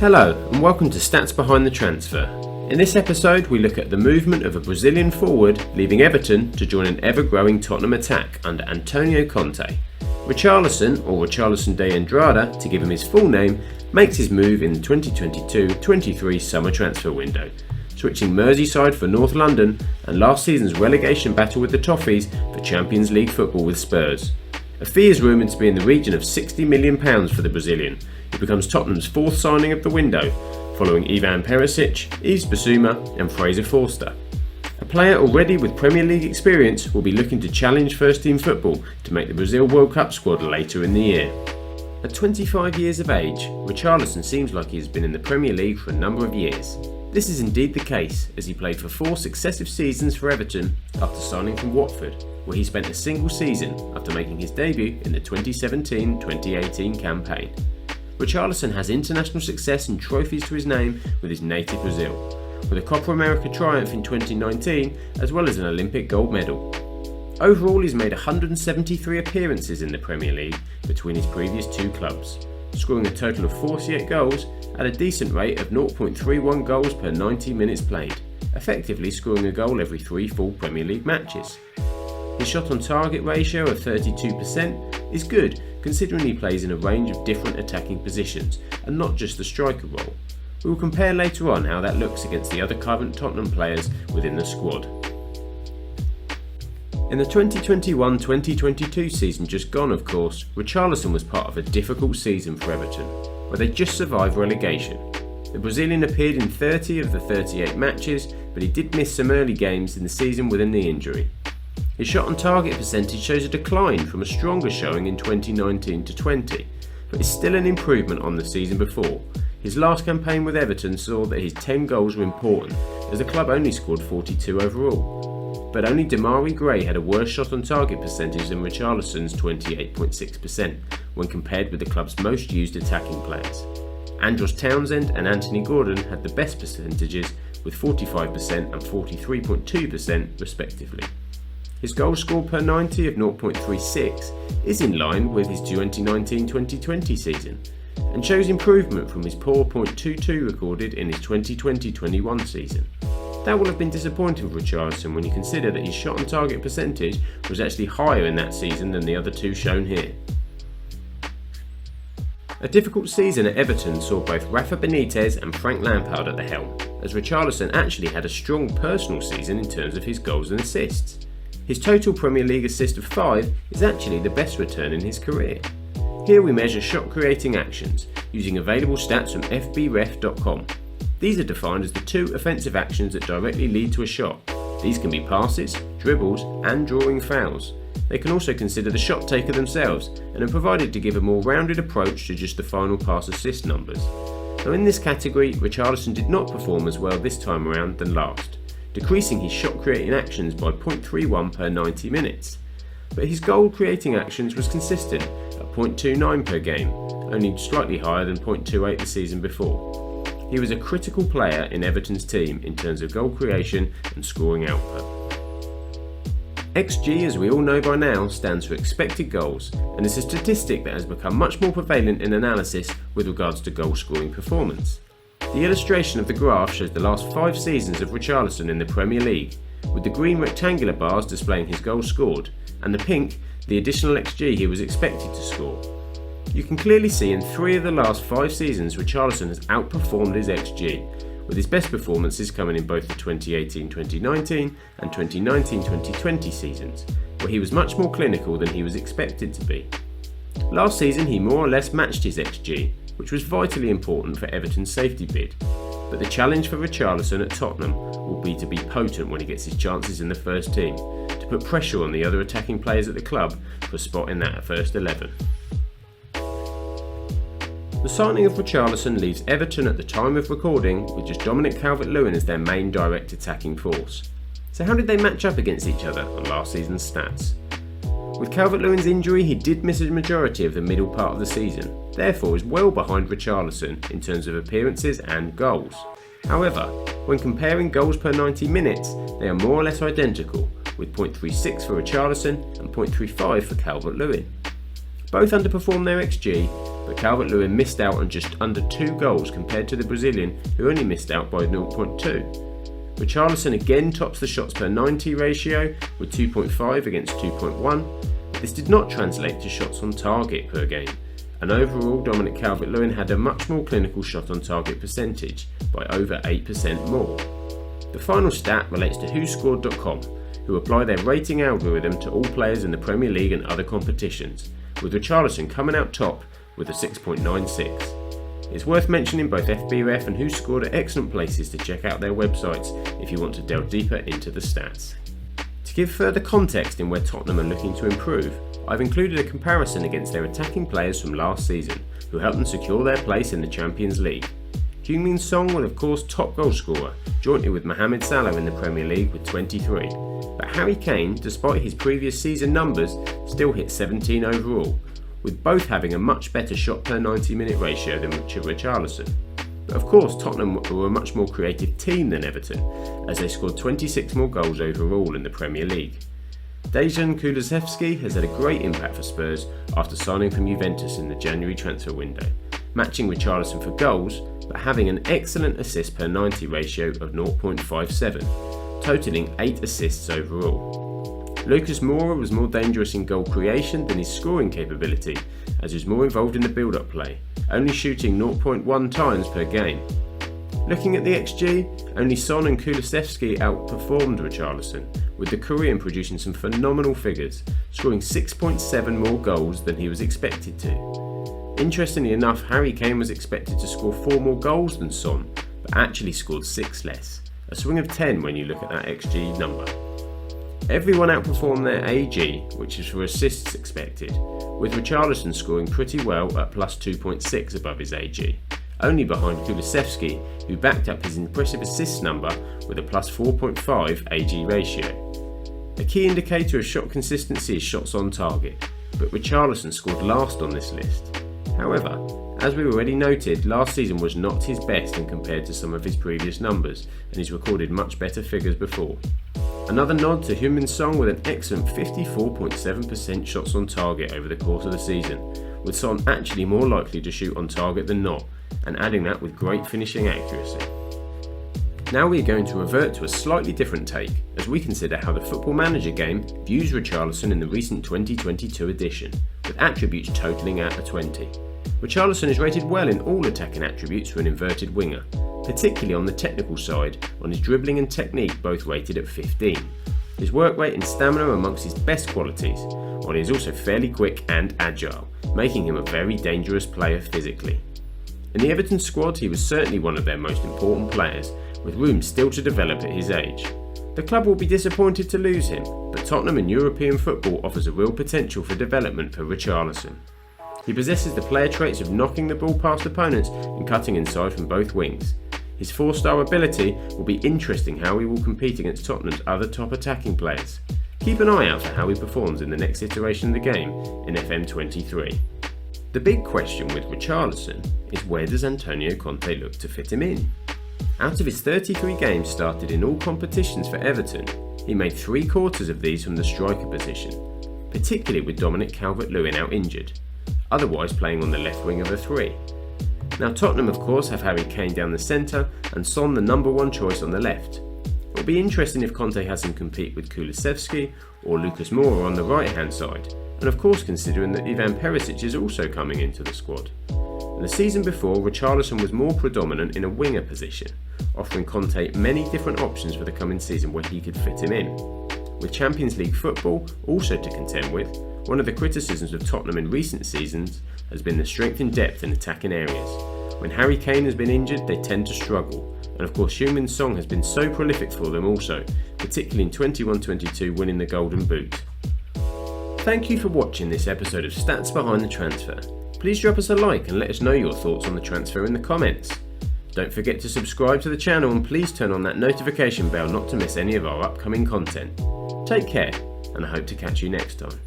Hello and welcome to Stats Behind the Transfer. In this episode we look at the movement of a Brazilian forward leaving Everton to join an ever-growing Tottenham attack under Antonio Conte. Richarlison, or Richarlison de Andrade to give him his full name, makes his move in the 2022-23 summer transfer window, switching Merseyside for North London and last season's relegation battle with the Toffees for Champions League football with Spurs. A fee is rumoured to be in the region of £60 million for the Brazilian, who becomes Tottenham's fourth signing of the window, following Ivan Perisic, Yves Bissouma and Fraser Forster. A player already with Premier League experience will be looking to challenge first-team football to make the Brazil World Cup squad later in the year. At 25 years of age, Richarlison seems like he has been in the Premier League for a number of years. This is indeed the case, as he played for 4 successive seasons for Everton after signing from Watford, where he spent a single season after making his debut in the 2017-2018 campaign. Richarlison has international success and trophies to his name with his native Brazil, with a Copa America triumph in 2019 as well as an Olympic gold medal. Overall, he's made 173 appearances in the Premier League between his previous 2 clubs, scoring a total of 48 goals at a decent rate of 0.31 goals per 90 minutes played, effectively scoring a goal every 3 full Premier League matches. His shot on target ratio of 32% is good, considering he plays in a range of different attacking positions and not just the striker role. We will compare later on how that looks against the other current Tottenham players within the squad. In the 2021-2022 season just gone, of course, Richarlison was part of a difficult season for Everton, where they just survived relegation. The Brazilian appeared in 30 of the 38 matches, but he did miss some early games in the season with a knee injury. His shot on target percentage shows a decline from a stronger showing in 2019-20, but is still an improvement on the season before. His last campaign with Everton saw that his 10 goals were important, as the club only scored 42 overall. But only Demarai Gray had a worse shot on target percentage than Richarlison's 28.6% when compared with the club's most used attacking players. Andros Townsend and Anthony Gordon had the best percentages with 45% and 43.2% respectively. His goals scored per 90 of 0.36 is in line with his 2019-2020 season and shows improvement from his poor 0.22 recorded in his 2020-21 season. That will have been disappointing for Richarlison when you consider that his shot on target percentage was actually higher in that season than the other 2 shown here. A difficult season at Everton saw both Rafa Benitez and Frank Lampard at the helm, as Richarlison actually had a strong personal season in terms of his goals and assists. His total Premier League assist of 5 is actually the best return in his career. Here we measure shot creating actions using available stats from fbref.com. These are defined as the 2 offensive actions that directly lead to a shot. These can be passes, dribbles and drawing fouls. They can also consider the shot taker themselves and are provided to give a more rounded approach to just the final pass assist numbers. Now in this category, Richarlison did not perform as well this time around than last, decreasing his shot creating actions by 0.31 per 90 minutes. But his goal creating actions was consistent at 0.29 per game, only slightly higher than 0.28 the season before. He was a critical player in Everton's team in terms of goal creation and scoring output. XG, as we all know by now, stands for expected goals and is a statistic that has become much more prevalent in analysis with regards to goal scoring performance. The illustration of the graph shows the last 5 seasons of Richarlison in the Premier League, with the green rectangular bars displaying his goals scored, and the pink the additional XG he was expected to score. You can clearly see in 3 of the last 5 seasons Richarlison has outperformed his XG, with his best performances coming in both the 2018-2019 and 2019-2020 seasons, where he was much more clinical than he was expected to be. Last season he more or less matched his XG, which was vitally important for Everton's safety bid. But the challenge for Richarlison at Tottenham will be to be potent when he gets his chances in the first team, to put pressure on the other attacking players at the club for a spot in that first 11. The signing of Richarlison leaves Everton at the time of recording with just Dominic Calvert-Lewin as their main direct attacking force. So how did they match up against each other on last season's stats? With Calvert-Lewin's injury, he did miss a majority of the middle part of the season, therefore is well behind Richarlison in terms of appearances and goals. However, when comparing goals per 90 minutes, they are more or less identical, with 0.36 for Richarlison and 0.35 for Calvert-Lewin. Both underperformed their XG, but Calvert-Lewin missed out on just under 2 goals compared to the Brazilian, who only missed out by 0.2. Richarlison again tops the shots per 90 ratio with 2.5 against 2.1. This did not translate to shots on target per game, and overall Dominic Calvert-Lewin had a much more clinical shot on target percentage by over 8% more. The final stat relates to WhoScored.com, who apply their rating algorithm to all players in the Premier League and other competitions, with Richarlison coming out top with a 6.96. It's worth mentioning both FBref and WhoScored are excellent places to check out their websites if you want to delve deeper into the stats. To give further context in where Tottenham are looking to improve, I've included a comparison against their attacking players from last season, who helped them secure their place in the Champions League. Heung-min was of course top goal scorer, jointly with Mohamed Salah in the Premier League with 23. But Harry Kane, despite his previous season numbers, still hit 17 overall, with both having a much better shot per 90-minute ratio than Richarlison. But of course Tottenham were a much more creative team than Everton, as they scored 26 more goals overall in the Premier League. Dejan Kulusevski has had a great impact for Spurs after signing from Juventus in the January transfer window, matching Richarlison for goals, but having an excellent assist per 90 ratio of 0.57, totaling 8 assists overall. Lucas Moura was more dangerous in goal creation than his scoring capability, as he was more involved in the build-up play, only shooting 0.1 times per game. Looking at the XG, only Son and Kulusevski outperformed Richarlison, with the Korean producing some phenomenal figures, scoring 6.7 more goals than he was expected to. Interestingly enough, Harry Kane was expected to score 4 more goals than Son, but actually scored 6 less, a swing of 10 when you look at that XG number. Everyone outperformed their AG, which is for assists expected, with Richarlison scoring pretty well at plus 2.6 above his AG, only behind Kulusevski, who backed up his impressive assist number with a plus 4.5 AG ratio. A key indicator of shot consistency is shots on target, but Richarlison scored last on this list. However, as we already noted, last season was not his best when compared to some of his previous numbers, and he's recorded much better figures before. Another nod to Heung-min with an excellent 54.7% shots on target over the course of the season, with Son actually more likely to shoot on target than not, and adding that with great finishing accuracy. Now we are going to revert to a slightly different take, as we consider how the Football Manager game views Richarlison in the recent 2022 edition, with attributes totalling at a 20. Richarlison is rated well in all attacking attributes for an inverted winger, particularly on the technical side, on his dribbling and technique both rated at 15. His work rate and stamina are amongst his best qualities, while he is also fairly quick and agile, making him a very dangerous player physically. In the Everton squad, he was certainly one of their most important players, with room still to develop at his age. The club will be disappointed to lose him, but Tottenham and European football offers a real potential for development for Richarlison. He possesses the player traits of knocking the ball past opponents and cutting inside from both wings. His 4-star ability will be interesting how he will compete against Tottenham's other top attacking players. Keep an eye out for how he performs in the next iteration of the game in FM23. The big question with Richarlison is, where does Antonio Conte look to fit him in? Out of his 33 games started in all competitions for Everton, he made 3/4 of these from the striker position, particularly with Dominic Calvert-Lewin out injured, otherwise playing on the left wing of a 3. Now Tottenham of course have Harry Kane down the centre and Son the number 1 choice on the left. It will be interesting if Conte has him compete with Kulusevski or Lucas Moura on the right hand side, and of course considering that Ivan Perisic is also coming into the squad. The season before, Richarlison was more predominant in a winger position, offering Conte many different options for the coming season where he could fit him in. With Champions League football also to contend with, one of the criticisms of Tottenham in recent seasons has been the strength in depth in attacking areas. When Harry Kane has been injured, they tend to struggle, and of course Heung-min has been so prolific for them also, particularly in 21-22 winning the Golden Boot. Thank you for watching this episode of Stats Behind the Transfer. Please drop us a like and let us know your thoughts on the transfer in the comments. Don't forget to subscribe to the channel and please turn on that notification bell not to miss any of our upcoming content. Take care, and I hope to catch you next time.